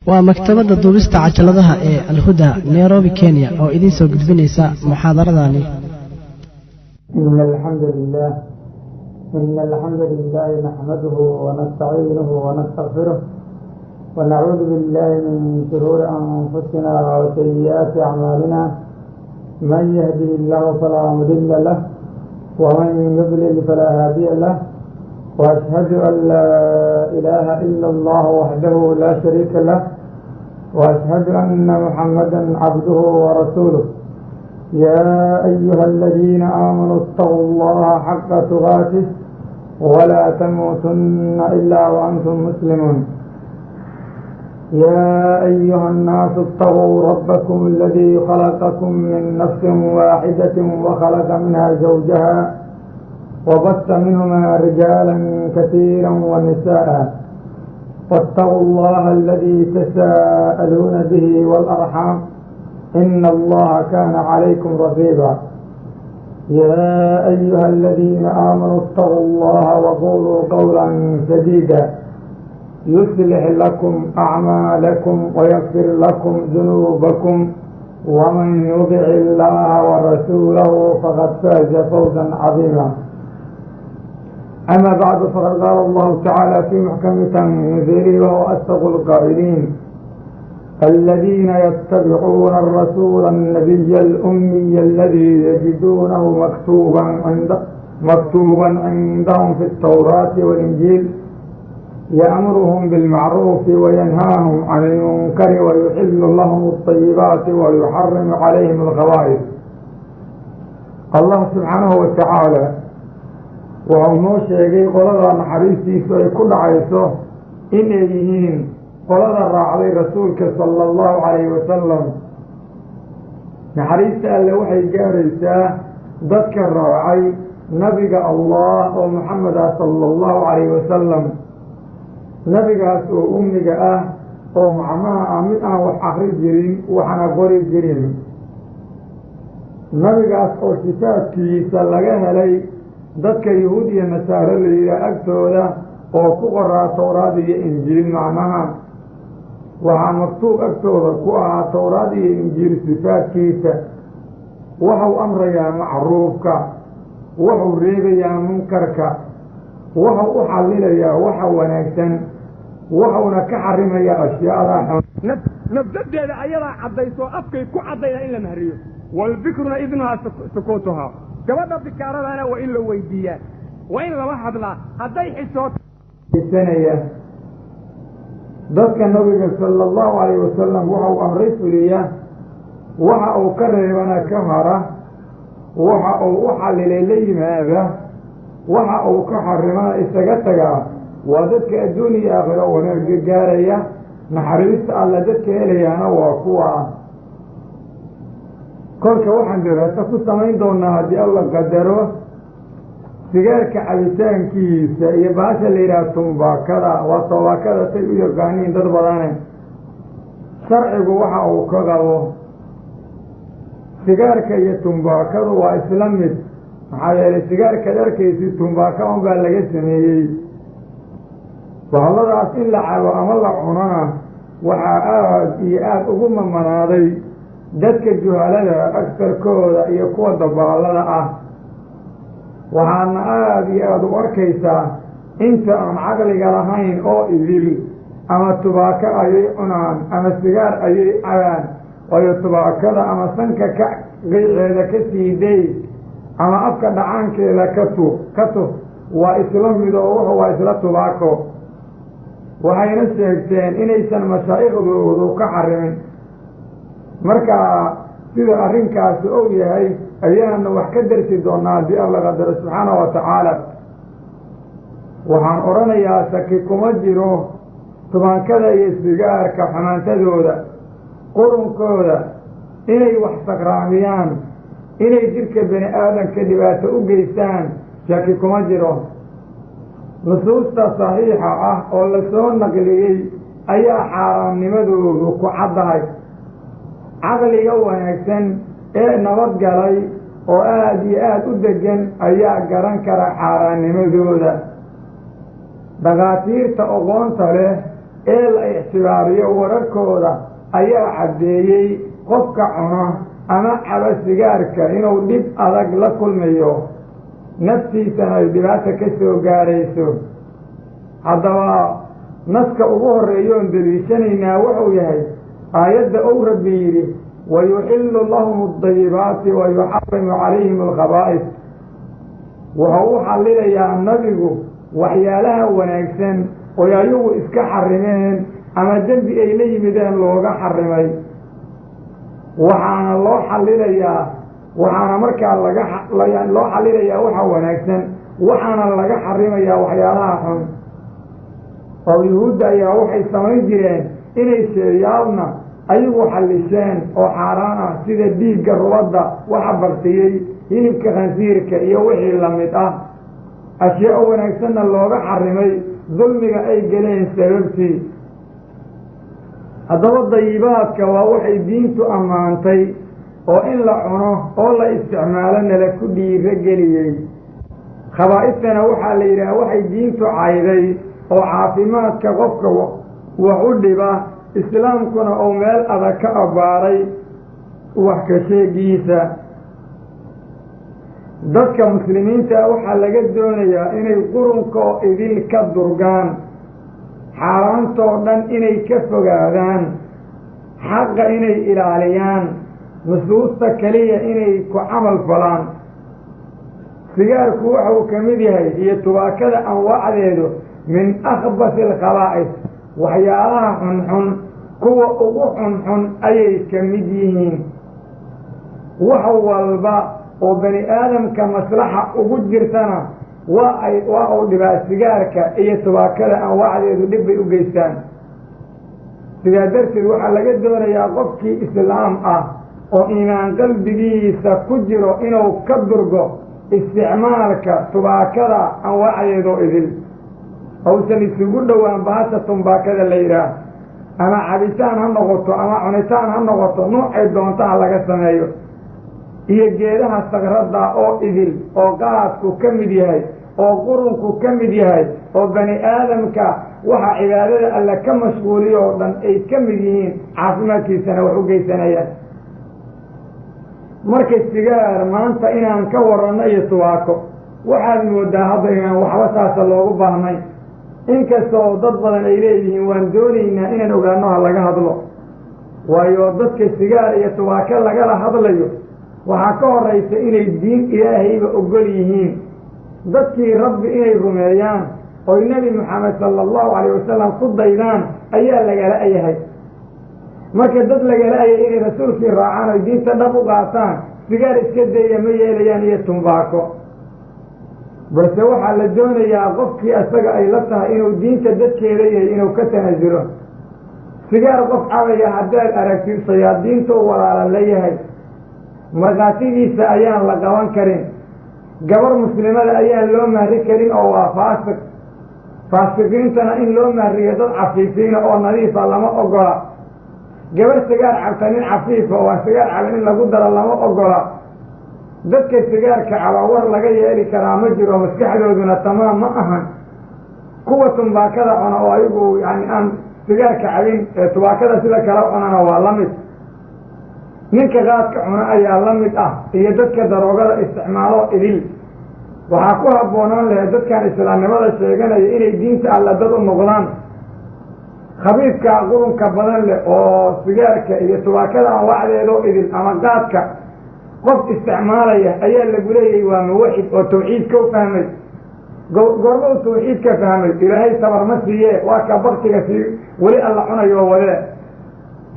waa maktabada duubista cajaladaha ee Al-Huda Nairobi Kenya oo idin soo gudbinaysa muxaadaradani. إن الحمد لله نحمده ونستعينه ونستغفره ونعوذ بالله من شرور أنفسنا وسيئات أعمالنا من يهده الله فلا مضل له ومن يضلل فلا هادي له وأشهد أن لا إله إلا الله وحده لا شريك له وأشهد أن محمدا عبده ورسوله يا أيها الذين آمنوا اتقوا الله حق تقاته ولا تموتن إلا وأنتم مسلمون يا أيها الناس اتقوا ربكم الذي خلقكم من نفس واحدة وخلق منها زوجها وبث منهما رجالا كثيرا ونساء واتقوا الله الذي تساءلون به والأرحام إن الله كان عليكم رقيبا يا أيها الذين آمنوا اتقوا الله وقولوا قولا سديدا يصلح لكم أعمالكم ويغفر لكم ذنوبكم ومن يطع الله ورسوله فقد فاز فوزا عظيما أما بعد فقد قال الله تعالى في محكم تنزيله وهو أصدق القائلين الذين يتبعون الرسول النبي الأمي الذي يجدونه مكتوبا عندهم في التوراة والإنجيل يأمرهم بالمعروف وينهاهم عن المنكر ويحل لهم الطيبات ويحرم عليهم الخبائث. الله سبحانه وتعالى وهو شيء قلنا نحريستي كل عيسو إن يهين qolada raacday rasuulka sala allahu calayhi wasalam naxariista alle waxay gaaraysaa dadka raacay nabiga allah oo maxamed ah sala allahu calayhi wasalam nabigaas oo ummiga ah oo macnaha ah mid aan wax akri jirin waxna qori jirin nabigaas oo sifaadkiisa laga helay dadka yahuud iyo nasaare la yidhaah agtooda oo ku qoraa towraad iyo injiil macnaha waxaa maktuub agtooda ku ahaa towraad iyo injiil sifaadkiisa wuxuu amrayaa macruufka wuxuu reebayaa munkarka wuxuu u xallilayaa waxa wanaagsan wuxuuna ka xarimayaa ashyaada nafsadeeda ayadaa caddayso afkay ku caddayda in la mahriyo walbikruna idnuhaa sukuutuhaa gabadha bikaaradana waa in la weydiiyaa waa in lala hadlaa hadday xisoosanaya dadka nabiga sala allahu calayhi wasalam waxa uu amray fuliya waxa uu ka reebana ka hara waxa uu u xallilay la yimaada waxa uu ka xarimana isaga tagaa waa dadka adduun iyo aakhiro wanaagga gaaraya naxariista alla dadka helayaana waa kuwa kolka waxaan daraasa ku samayn doonaa haddii alla qadaro sigaarka cabitaankiisa iyo baasha la yidhaha tumbaakada waa tobaakada say u yaqaaniin dad badane sharcigu waxa uu ka qabo sigaarka iyo tumbaakadu waa isla mid maxaa yeelay sigaarkaad arkaysi tumbaaka un baa laga sameeyey bahalladaas in la cabo ama la cunona waxaa aad iyo aada ugu mamanaaday dadka juhalada agtarkooda iyo kuwa dabaalada ah waxaadna aada iyo aada u arkaysaa inta aan caqliga lahayn oo idil ama tubaako ayay cunaan ama sigaar ayay cabaan waayo tubaakada ama sanka ka qiiceeda ka siiday ama afka dhacaankeeda ka tuf waa isla mid oo wuxu waa isla tubaako waxayna sheegteen inaysan mashaaikhdoodu ka xarimin marka sida arrinkaasi og yahay ayaanu wax ka darsi doonaa haddii alla qadaro subxaanahu wa tacaala waxaan odhanayaa shaki kuma jiro tubaankada iyo sigaarka xumaantadooda qurunkooda inay wax sakraamiyaan inay jidhka bani aadamka dhibaato u geystaan shaki kuma jiro nusuusta saxiixa ah oo la soo naqliyey ayaa xaaraamnimadoodu ku caddahay caqliga wanaagsan ee nabadgalay oo aada iyo aada u degan ayaa garan kara xaaraannimadooda dhakhaatiirta aqoonta leh ee la ictibaariyo wararkooda ayaa caddeeyey qofka cuno ama caba sigaarka inuu dhib adag la kulmayo, naftiisana ay dhibaata ka soo gaarayso. haddaba naska ugu horreeyoon deliishanaynaa wuxuu yahay aayadda ou rabbi yidhi wayuxillu lahum aldayibaati wa yuxarimu calayhim alkhabaa'is. wuxuu u xallilayaa nabigu waxyaalaha wanaagsan oy ayagu iska xarimeen ama dembi ay la yimideen looga xarimay, waxaana loo xallilayaa waxaana markaa loo xallilayaa waxa wanaagsan, waxaana laga xarimayaa waxyaalaha xun. oo yuhuudda ayaa waxay samayn jireen inay sheeyaalna ayagu xallisheen oo xaaraan ah, sida dhiigga rubadda waxa baktiyey, hilibka khansiirka iyo wixii la mid ah. ashyaa wanaagsanna looga xarimay dulmiga ay galeen sababtii. haddaba dayibaadka waa waxay diintu ammaantay oo in la cuno oo la isticmaalo nala ku dhiiro geliyey. khabaa'istana waxaa la yidhaha waxay diintu cayday oo caafimaadka qofka wax u dhiba, islaamkuna uu meel adag ka abbaaray wax ka sheegiisa. dadka muslimiinta waxaa laga doonayaa inay qurunka idil ka durgaan, xaaraantoo dhan inay ka fogaadaan, xaqa inay ilaaliyaan, nusuusta keliya inay ku camal falaan. sigaarku waxuu ka mid yahay iyo tubaakada anwaacdeedu min akhbasi alkhabaa'is, waxyaalaha xunxun kuwa ugu xunxun ayay ka mid yihiin. wax walba oo bani aadamka maslaxa ugu jirtana waa uu dhibaa sigaarka iyo tubaakada anwaacdeedu dhib bay u geystaan. sidaa darteed waxaa laga doonayaa qofkii islaam ah oo iimaan qalbigiisa ku jiro inuu ka durgo isticmaalka tubaakada anwaacdeedoo idil, ousan isugu dhowaan bahasha tumbaakada la yidhaah, ama cabitaan ha noqoto ama cunitaan ha noqoto, noocay doontaha laga sameeyo, iyo geedaha sagradda oo idil oo qaadku ka mid yahay oo qurunku ka mid yahay oo bani aadamka waxa cibaadada alle ka mashquuliyo oo dhan ay ka mid yihiin, caafimaadkiisana wax u geysanayaan. marka sigaar maanta inaan ka waranno iyo tubaako waxaad moodaa hadda inaan waxba saasa loogu baahnay, inkastoo dad badan ay leeyihiin waan doonaynaa inaan ogaano ha laga hadlo. waayo dadka sigaar iyo tubaako lagala hadlayo waxaa ka horraysa inay diin ilaahayba ogol yihiin, dadkii rabbi inay rumeeyaan oy nebi moxamed sala allahu calayh wasalam ku daydaan ayaa lagala yahay. marka dad lagala ayay inay rasuulkii raacaan oy diinta dhab u qaataan, sigaar iska daya ma yeelayaan iyo tumbaako. balse waxaa la doonayaa qofkii asaga ay la tahay inuu diinta dadkeeda yahay inuu ka tanasulo. sigaar qof cabaya haddaad aragtid sayaadiinta u walaalan la yahay, markhaatigiisa ayaan la qaban karin, gabar muslimada ayaan loo mahri karin oo waa faasiq. faasiqiintana in loo mahriyo dad cafiifiina oo nadiifa lama ogola. gabar sigaar cabta nin cafiifa oo aan sigaar cabin in lagu daro lama ogola. dadka sigaarka caba war laga yeeli karaa ma jiro, maskaxdooduna tamaam ma ahan. kuwa tumbaakada cuna oo ayagu yani aan sigaarka cabin ee tubaakada sida kala cunana waa la mid. ninka qaadka cuna ayaa la mid ah, iyo dadka daroogada isticmaalo idil. waxaa ku habboonaan lahe dadkan islaamnimada sheeganaya inay diinta alla dad u noqdaan. khabiidka qurunka badan leh oo sigaarka iyo tubaakada anwaacdeedoo idil ama qaadka qof isticmaalaya ayaa lagu leeyahay waa muwaxid oo tawxiidka u fahmay. goorma u tawxiidka fahmay ilaahay sabar ma siiye, waa ka baktiga sii weli alla cunayo oo wadee.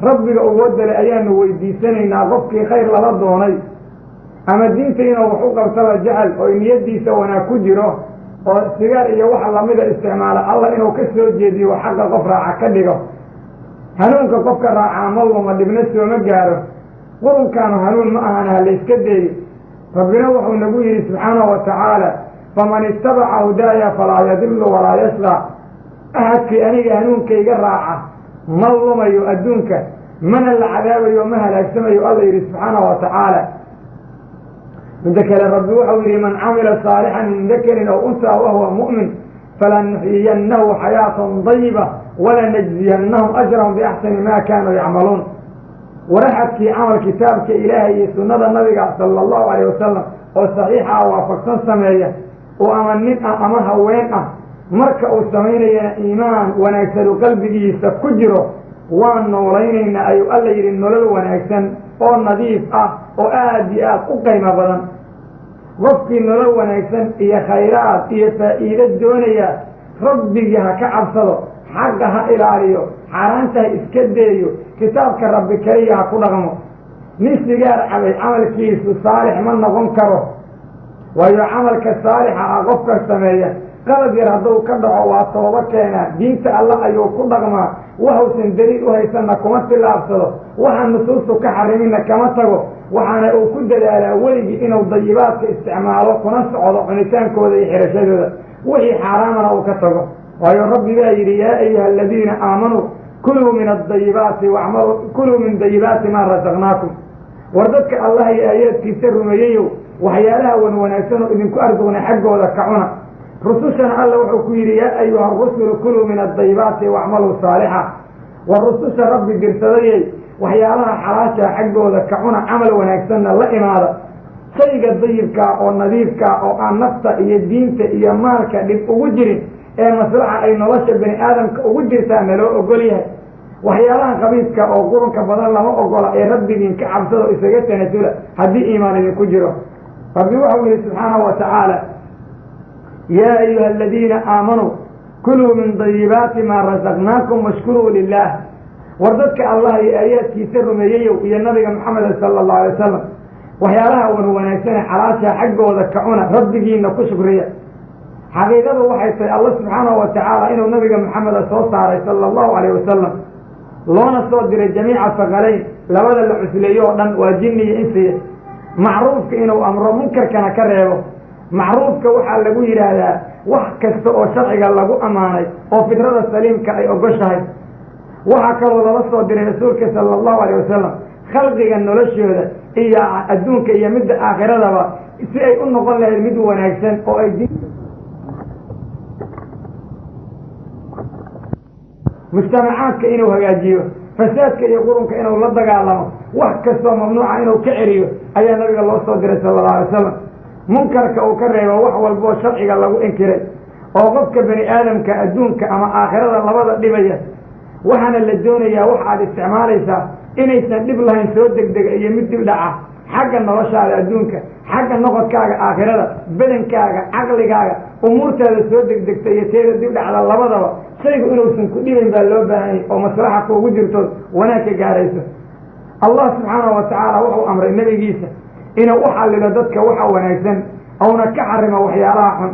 rabbiga uwadale ayaanu weydiisanaynaa qofkii khayr lala doonay ama diinta inuu wax u qabtaba jecel oo niyadiisa wanaag ku jiro oo sigaar iyo waxa lamida isticmaala allah inuu ka soo jeediyo xagga qof raaca ka dhigo. hanuunka qofka raacaa ma luma, dhibna sooma gaaro. qurunkaanu hanuun ma ahana ha layska deeyo. rabbina wuxuu nagu yidhi subxaanahu wa tacaala faman ittabaca hudaaya falaa yadillu walaa yashqa. ahadkii aniga hanuunkayga raaca ma lumayo adduunka, mana la cadaabayo ma halaagsamayo alla yidhi subxaanahu wa tacaala. midda kale rabbi wuxuu yidhi man camila saalixan min dakarin aw unsaa wahuwa mu'min falanuxyiyannahu xayaatan dayiba walanajziyannahum ajrahum biaxsani ma kaanuu yacmaluun waraxadkii camal kitaabka ilaahay iyo sunnada nabiga sala allahu calayh wasalam oo saxiixa ah waafaqsan sameeya oo ama nin ah ama haween ah marka uu samaynayana iimaan wanaagsan uu qalbigiisa ku jiro waan noolaynaynaa ayuu alla yidhi nolol wanaagsan oo nadiif ah oo aad iyo aad u qiimo badan qofkii nolol wanaagsan iyo khayraad iyo faa'iido doonaya rabbigii ha ka cabsado xagga ha ilaaliyo xaaraanta ha iska deeyo kitaabka rabbi keliya ha ku dhaqmo nin sigaar cabay camalkiisu saalix ma noqon karo waayo camalka saalixa ah qofka sameeya qalad yar hadduu ka dhaco waa tooba keenaa diinta allah ayuu ku dhaqmaa waxuusan daliil u haysanna kuma tillaabsado waxaan nusuustu ka xarimina kama tago waxaana uu ku dadaalaa weligii inuu dayibaadka isticmaalo kuna socdo cunitaankooda iyo xirashadooda wixii xaaraamana uu ka tago waayo rabbi baa yidhi yaa ayuha aladiina aamanuu kuluu min adayibaati wacmaluu kuluu min dayibaati maa rasaqnaakum war dadka allah iyo aayaadkiisa rumeeyeyow waxyaalaha wan wanaagsan oo idinku arsuqna xaggooda ka cuna rusushana alla wuxuu ku yidhi yaa ayuha arusulu kuluu min adayibaati wacmaluu saalixa war rususha rabbi dirsadayey waxyaalaha xalaasha xaggooda ka cuna camal wanaagsanna la imaada shayga dayibkaa oo nadiifkaa oo aan nafta iyo diinta iyo maalka dhib ugu jirin ee maslaxa ay nolosha bani aadamka ugu jirtaa naloo ogol yahay waxyaalaha qabiiska oo qurunka badan lama ogola ee rabbigiin ka cabsado isaga tanasula haddii iimaan idinku jiro rabbi waxau yihi subxaanahu wa tacaala yaa ayuha aladiina aamanuu kuluu min dayibaati maa rasaqnaakum washkuruu lilah war dadka allah iyo aayaadkiisa rumeeyeyow iyo nabiga maxameda sala allahu alay wasalam waxyaalaha wan wanaagsane xalaasha xaggooda ka cuna rabbigiina ku shukriya xaqiiqadu waxay tahay allah subxaanahu wa tacaala inuu nabiga maxameda soo saaray sala allahu calayh wasalam loona soo diray jamiica saqalayn labada la cusleeyo oo dhan waa jinni iyo insiya macruufka inuu amro munkarkana ka reebo macruufka waxaa lagu yidhaahdaa wax kasta oo sharciga lagu ammaanay oo fidrada saliimka ay ogoshahay waxaa kaloo lala soo diray rasuulka sala allahu alayh wasalam khalqiga noloshooda iyo adduunka iyo midda aakhiradaba si ay u noqon lahayd mid wanaagsan oo ay mujtamacaadka inuu hagaajiyo fasaadka iyo qurunka inuu la dagaalamo wax kastoo mamnuuca inuu ka celiyo ayaa nabiga loo soo diray sala allahu alay wasalam munkarka uu ka reebo wax walboo sharciga lagu inkiray oo qofka bani aadamka adduunka ama aakhirada labada dhibaya waxaana la doonayaa wax aad isticmaalaysaa inaysan dhib lahayn soo degdega iyo mid dib dhaca xagga noloshaada adduunka xagga noqodkaaga aakhirada badankaaga caqligaaga umuurtaada soo degdegta iyo teeda dib dhacda labadaba shaygu inuusan ku dhibayn baa loo baahanyay oo maslaxa kuugu jirtood wanaag ka gaarayso allah subxaanahu wa tacaala wuxuu amray nebigiisa inuu u xallilo dadka waxa wanaagsan ouna ka xarimo waxyaalaha xun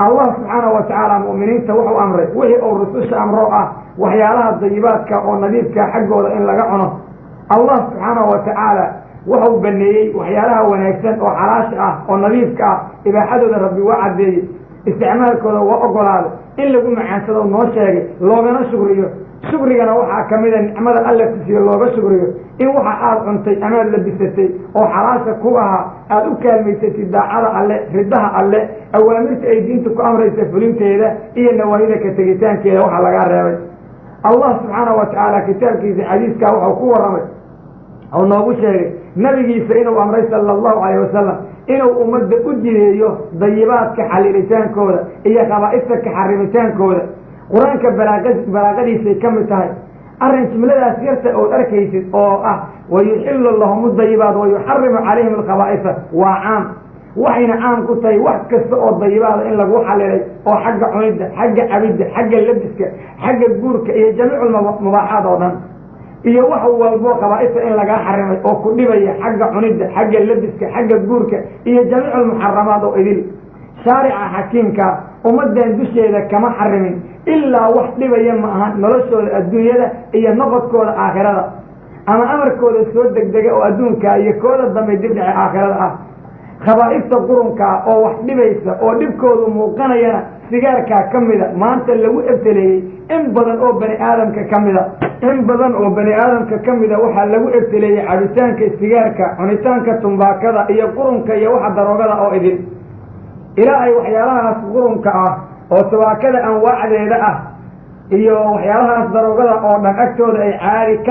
allah subxaanahu wa tacaala mu'miniinta wuxuu amray wixii uu rususha amroo ah waxyaalaha dayibaadka oo nadiifka xaggooda in laga cuno allah subxaanahu wa tacaala wuxuu baneeyey waxyaalaha wanaagsan oo xalaasha ah oo nadiifka ah ibaaxadooda rabbi waa caddeeyey isticmaalkooda waa ogolaaday in lagu macaansado noo sheegay loogana shukriyo shukrigana waxaa ka mida nicmada alla ku siiyo looga shukriyo in waxa aad cuntay amaad labisatay oo xalaasha ku ahaa aad u kaalmaysatid daacada alle ridaha alle awaamirta ay diinta ku amraysa fulinteeda iyo nawaahida ka tegitaankeeda waxaa lagaa reebay allah subxaanahu wa tacaala kitaabkiisa xadiiskaa wuxuu ku warramay oo noogu sheegay nabigiisa inuu amray sala allahu calayh wasalam inuu ummadda u jideeyo dayibaadka xaliilitaankooda iyo khabaa'ista ka xarimitaankooda qur-aanka balaaqadiisay ka mid tahay arrin jumladaas yarta ood arkaysid oo ah wayuxillu lahum dayibaat wayuxarimu calayhim alkhabaa'isa waa caam waxayna caam ku tahay wax kasta oo dayibaada in lagu xalilay oo xagga cunidda xagga cabidda xagga labiska xagga guurka iyo jamiiculmubaaxaad oo dhan iyo wax walbo khabaa'ista in lagaa xarimay oo ku dhibaya xagga cunidda xagga labiska xagga guurka iyo jamiiculmuxaramaad oo idil shaarica xakiimka ummaddan dusheeda kama xarimin ilaa wax dhibaya ma ahan noloshooda adduunyada iyo noqodkooda aakhirada ama amarkooda soo degdega oo adduunka iyo kooda dambe dibdhace aakhirada ah khabaa'ista qurunkaa oo wax dhibaysa oo dhibkoodu muuqanayana sigaarkaa ka mida maanta lagu ebteleeyey in badan oo bani aadamka ka mida waxaa lagu ebteleeyey cabitaanka sigaarka cunitaanka tumbaakada iyo qurunka iyo waxa daroogada oo idin ilaa ay waxyaalahaas qurunka ah oo tubaakada anwaacdeeda ah iyo waxyaalahaas daroogada oo dhan agtooda ay caadi ka